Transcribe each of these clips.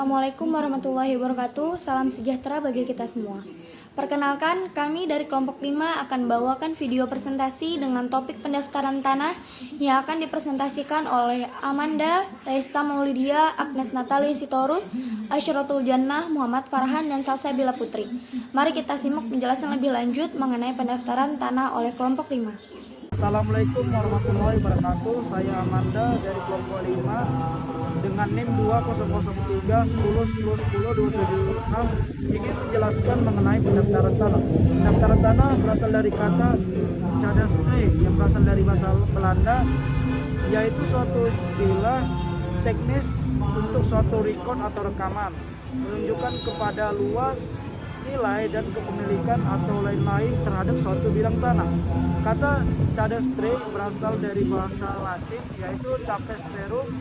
Assalamualaikum warahmatullahi wabarakatuh. Salam sejahtera bagi kita semua. Perkenalkan, kami dari kelompok 5 akan bawakan video presentasi dengan topik pendaftaran tanah yang akan dipresentasikan oleh Amanda, Resta Maulidia, Agnes Natali Sitorus, Aisyratul Jannah, Muhammad Farhan, dan Salsabila Putri. Mari kita simak penjelasan lebih lanjut mengenai pendaftaran tanah oleh kelompok 5. Assalamualaikum warahmatullahi wabarakatuh. Saya Amanda dari kelompok 5 dengan NIM 200310101026 ingin menjelaskan mengenai pendaftaran tanah. Pendaftaran tanah berasal dari kata cadastre yang berasal dari bahasa Belanda, yaitu suatu istilah teknis untuk suatu rekod atau rekaman menunjukkan kepada luas, nilai dan kepemilikan atau lain-lain terhadap suatu bidang tanah. Kata cadastre berasal dari bahasa Latin yaitu capesterum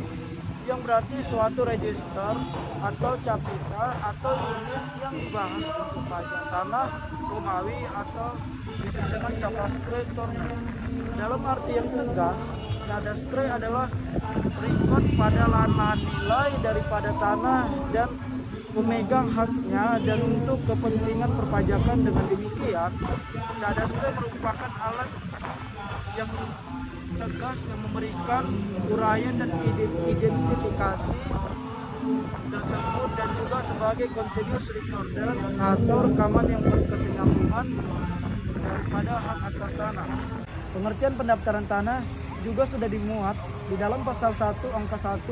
yang berarti suatu register atau capita atau unit yang dibahas untuk pajak tanah Romawi atau disebut dengan capastre torna. Dalam arti yang tegas, cadastre adalah rekod pada lahan-lahan nilai daripada tanah dan pemegang haknya, dan untuk kepentingan perpajakan. Dengan demikian, cadastre merupakan alat yang tegas yang memberikan uraian dan identifikasi tersebut, dan juga sebagai continuous recorder atau rekaman yang berkesinambungan daripada hak atas tanah. Pengertian pendaftaran tanah juga sudah dimuat di dalam pasal 1 angka 1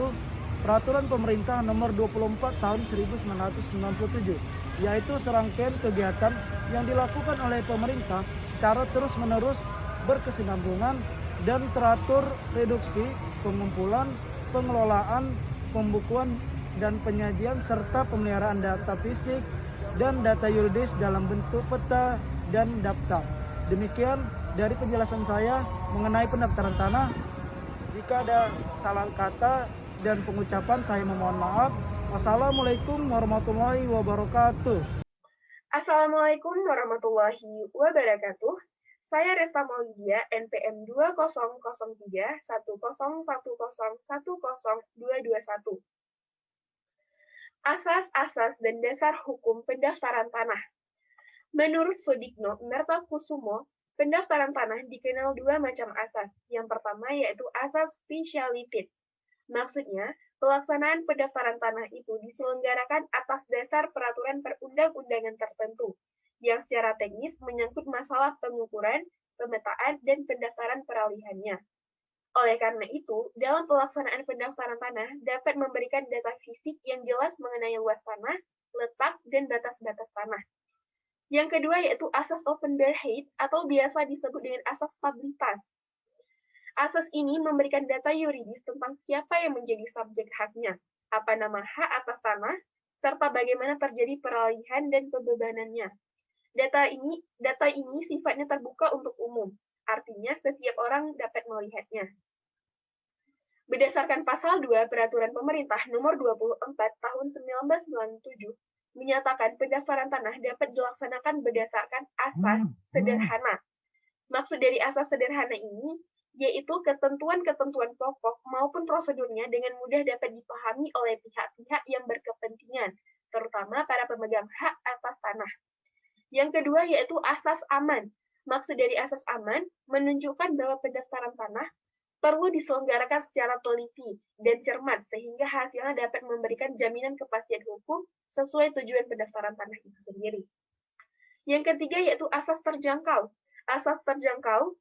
Peraturan Pemerintah Nomor 24 Tahun 1997, yaitu serangkaian kegiatan yang dilakukan oleh pemerintah secara terus-menerus, berkesinambungan, dan teratur reduksi, pengumpulan, pengelolaan, pembukuan, dan penyajian serta pemeliharaan data fisik dan data yuridis dalam bentuk peta dan daftar. Demikian dari penjelasan saya mengenai pendaftaran tanah. Jika ada salah kata dan pengucapan, saya memohon maaf. Wassalamualaikum warahmatullahi wabarakatuh. Assalamualaikum warahmatullahi wabarakatuh. Saya Resta Maulidia, NPM 20031011010221. Asas-asas dan dasar hukum pendaftaran tanah. Menurut Sudikno Mertakusumo, pendaftaran tanah dikenal dua macam asas. Yang pertama yaitu asas speciality. Maksudnya, pelaksanaan pendaftaran tanah itu diselenggarakan atas dasar peraturan perundang-undangan tertentu, yang secara teknis menyangkut masalah pengukuran, pemetaan, dan pendaftaran peralihannya. Oleh karena itu, dalam pelaksanaan pendaftaran tanah dapat memberikan data fisik yang jelas mengenai luas tanah, letak, dan batas-batas tanah. Yang kedua yaitu asas open barheit atau biasa disebut dengan asas stabilitas. Asas ini memberikan data yuridis tentang siapa yang menjadi subjek haknya, apa nama hak atas tanah, serta bagaimana terjadi peralihan dan pembebanannya. Data ini sifatnya terbuka untuk umum, artinya setiap orang dapat melihatnya. Berdasarkan pasal 2 Peraturan Pemerintah Nomor 24 Tahun 1997, menyatakan pendaftaran tanah dapat dilaksanakan berdasarkan asas sederhana. Maksud dari asas sederhana ini yaitu ketentuan-ketentuan pokok maupun prosedurnya dengan mudah dapat dipahami oleh pihak-pihak yang berkepentingan, terutama para pemegang hak atas tanah. Yang kedua yaitu asas aman. Maksud dari asas aman menunjukkan bahwa pendaftaran tanah perlu diselenggarakan secara teliti dan cermat sehingga hasilnya dapat memberikan jaminan kepastian hukum sesuai tujuan pendaftaran tanah itu sendiri. Yang ketiga yaitu asas terjangkau. Asas terjangkau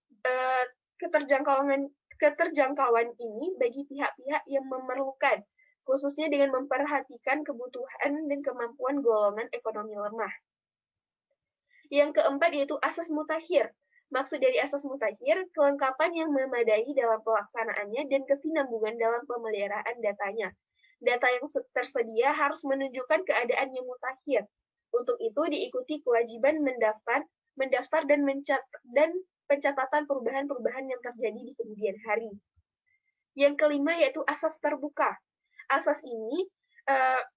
keterjangkauan ini bagi pihak-pihak yang memerlukan, khususnya dengan memperhatikan kebutuhan dan kemampuan golongan ekonomi lemah. Yang keempat yaitu asas mutakhir. Maksud dari asas mutakhir, kelengkapan yang memadai dalam pelaksanaannya dan kesinambungan dalam pemeliharaan datanya. Data yang tersedia harus menunjukkan keadaan yang mutakhir. Untuk itu diikuti kewajiban mendaftar dan pencatatan perubahan-perubahan yang terjadi di kemudian hari. Yang kelima yaitu asas terbuka. Asas ini,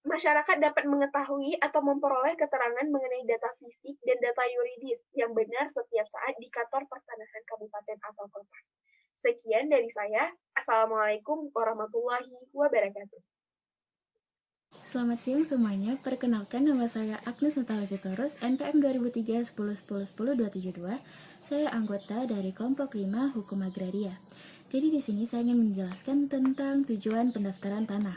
masyarakat dapat mengetahui atau memperoleh keterangan mengenai data fisik dan data yuridis yang benar setiap saat di kantor pertanahan kabupaten atau kota. Sekian dari saya. Assalamualaikum warahmatullahi wabarakatuh. Selamat siang semuanya, perkenalkan nama saya Agnes Natala Sitorus, NPM 2003 10 10 10 272. Saya anggota dari kelompok 5 Hukum Agraria. Jadi di sini saya ingin menjelaskan tentang tujuan pendaftaran tanah.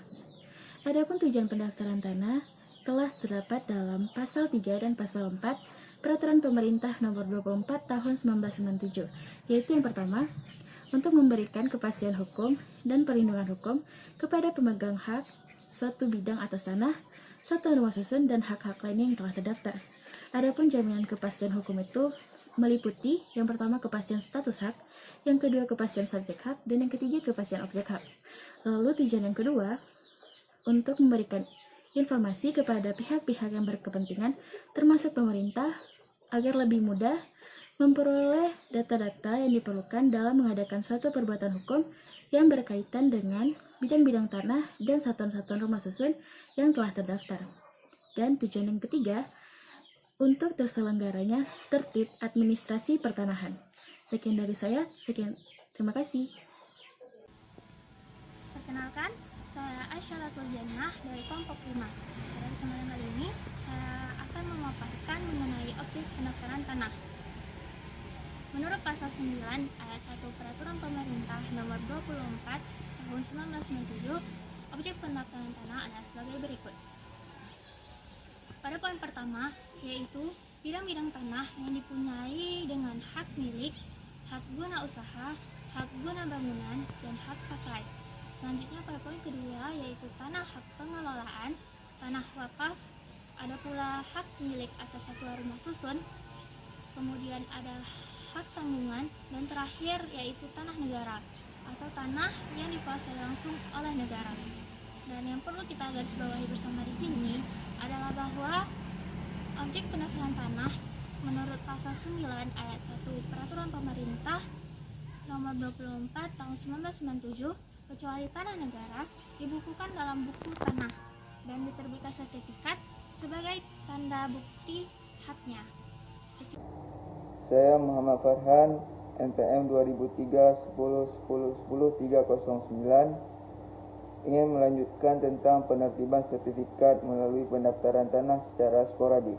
Adapun tujuan pendaftaran tanah telah terdapat dalam pasal 3 dan pasal 4 Peraturan Pemerintah Nomor 24 Tahun 1997, yaitu yang pertama, untuk memberikan kepastian hukum dan perlindungan hukum kepada pemegang hak suatu bidang atas tanah, satuan rumah susun, dan hak-hak lainnya yang telah terdaftar. Adapun jaminan kepastian hukum itu meliputi yang pertama kepastian status hak, yang kedua kepastian subjek hak, dan yang ketiga kepastian objek hak. Lalu tujuan yang kedua, untuk memberikan informasi kepada pihak-pihak yang berkepentingan, termasuk pemerintah, agar lebih mudah memperoleh data-data yang diperlukan dalam mengadakan suatu perbuatan hukum yang berkaitan dengan bidang-bidang tanah dan satuan-satuan rumah susun yang telah terdaftar. Dan tujuan yang ketiga, untuk terselenggaranya tertib administrasi pertanahan. Sekian dari saya, terima kasih. Perkenalkan, saya Aisyah Jannah dari kelompok 5. Pada kesempatan kali ini, saya akan memaparkan mengenai objek pendaftaran tanah. Menurut pasal 9 ayat 1 Peraturan Pemerintah Nomor 24 Tahun 1997, objek pendaftaran tanah adalah sebagai berikut. Pada poin pertama, yaitu bidang-bidang tanah yang dipunyai dengan hak milik, hak guna usaha, hak guna bangunan, dan hak pakai. Selanjutnya pada poin kedua, yaitu tanah hak pengelolaan, tanah wakaf, ada pula hak milik atas satuan rumah susun, kemudian ada hak tanggungan, dan terakhir yaitu tanah negara atau tanah yang dikuasai langsung oleh negara. Dan yang perlu kita garis bawahi bersama di sini adalah bahwa objek pendaftaran tanah menurut pasal 9 ayat 1 Peraturan Pemerintah Nomor 24 Tahun 1997, kecuali tanah negara, dibukukan dalam buku tanah dan diterbitkan sertifikat sebagai tanda bukti haknya. Saya Muhammad Farhan, NPM 2003 10 10 10 309, ingin melanjutkan tentang penertiban sertifikat melalui pendaftaran tanah secara sporadik.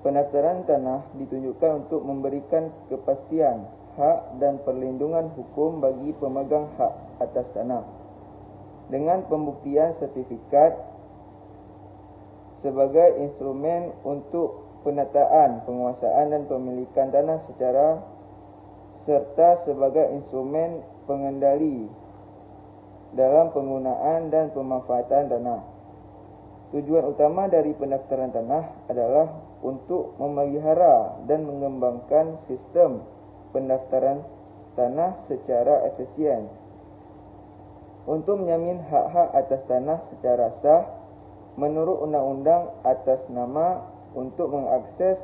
Pendaftaran tanah ditunjukkan untuk memberikan kepastian hak dan perlindungan hukum bagi pemegang hak atas tanah dengan pembuktian sertifikat sebagai instrumen untuk penataan, penguasaan dan pemilikan tanah serta sebagai instrumen pengendali dalam penggunaan dan pemanfaatan tanah. Tujuan utama dari pendaftaran tanah adalah untuk memelihara dan mengembangkan sistem pendaftaran tanah secara efisien, untuk menjamin hak-hak atas tanah secara sah menurut undang-undang atas nama, untuk mengakses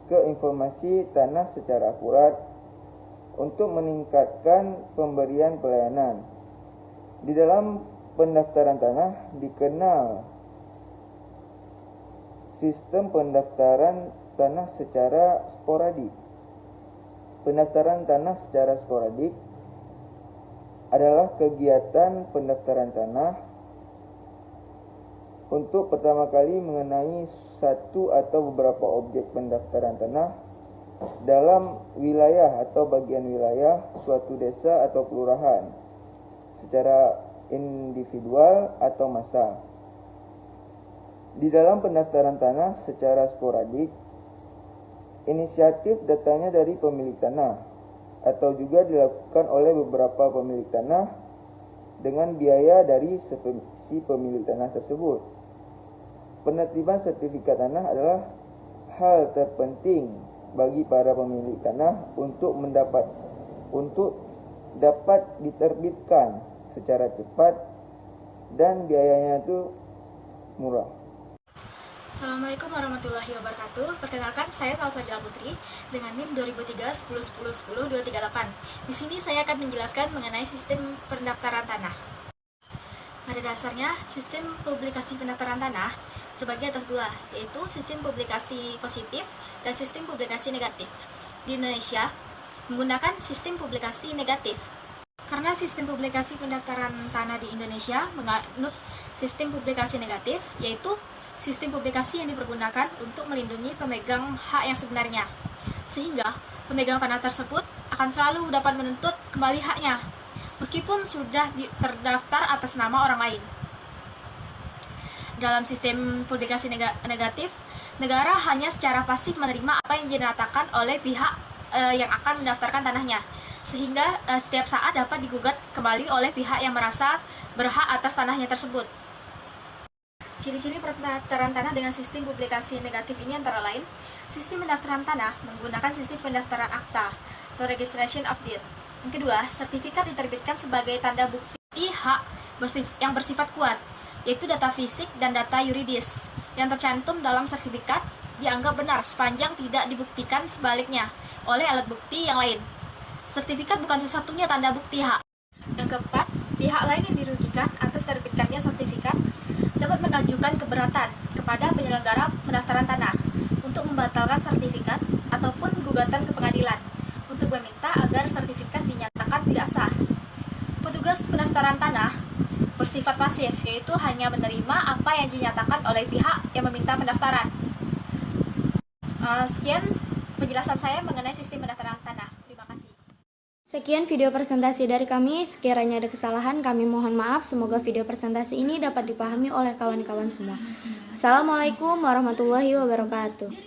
ke informasi tanah secara akurat, untuk meningkatkan pemberian pelayanan. Di dalam pendaftaran tanah dikenal sistem pendaftaran tanah secara sporadik. Pendaftaran tanah secara sporadik adalah kegiatan pendaftaran tanah untuk pertama kali mengenai satu atau beberapa objek pendaftaran tanah dalam wilayah atau bagian wilayah suatu desa atau kelurahan secara individual atau massal. Di dalam pendaftaran tanah secara sporadik, inisiatif datangnya dari pemilik tanah atau juga dilakukan oleh beberapa pemilik tanah dengan biaya dari si pemilik tanah tersebut. Penertiban sertifikat tanah adalah hal terpenting bagi para pemilik tanah untuk dapat diterbitkan secara cepat dan biayanya itu murah. Assalamualaikum warahmatullahi wabarakatuh. Perkenalkan, saya Salsabila Putri dengan NIM 2003 10 10 10 238. Di sini saya akan menjelaskan mengenai sistem pendaftaran tanah. Pada dasarnya, sistem publikasi pendaftaran tanah terbagi atas dua, yaitu sistem publikasi positif dan sistem publikasi negatif. Di Indonesia, menggunakan sistem publikasi negatif. Karena sistem publikasi pendaftaran tanah di Indonesia menganut sistem publikasi negatif, yaitu sistem publikasi yang dipergunakan untuk melindungi pemegang hak yang sebenarnya. Sehingga pemegang tanah tersebut akan selalu dapat menuntut kembali haknya, meskipun sudah terdaftar atas nama orang lain. Dalam sistem publikasi negatif, negara hanya secara pasif menerima apa yang dinyatakan oleh pihak yang akan mendaftarkan tanahnya, sehingga setiap saat dapat digugat kembali oleh pihak yang merasa berhak atas tanahnya tersebut. Ciri-ciri pendaftaran tanah dengan sistem publikasi negatif ini antara lain, sistem pendaftaran tanah menggunakan sistem pendaftaran akta atau registration of deed. Yang kedua, sertifikat diterbitkan sebagai tanda bukti hak yang bersifat kuat, yaitu data fisik dan data yuridis. Yang tercantum dalam sertifikat dianggap benar sepanjang tidak dibuktikan sebaliknya oleh alat bukti yang lain. Sertifikat bukan satu-satunya tanda bukti hak. Yang keempat, pihak lain yang dirugikan atas terbitkannya sertifikat dapat mengajukan keberatan kepada penyelenggara pendaftaran tanah untuk membatalkan sertifikat ataupun gugatan ke pengadilan untuk meminta agar sertifikat dinyatakan tidak sah. Petugas pendaftaran tanah bersifat pasif, yaitu hanya menerima apa yang dinyatakan oleh pihak yang meminta pendaftaran. Sekian penjelasan saya mengenai sistem pendaftaran tanah. Terima kasih. Sekian video presentasi dari kami. Sekiranya ada kesalahan, kami mohon maaf. Semoga video presentasi ini dapat dipahami oleh kawan-kawan semua. Assalamualaikum warahmatullahi wabarakatuh.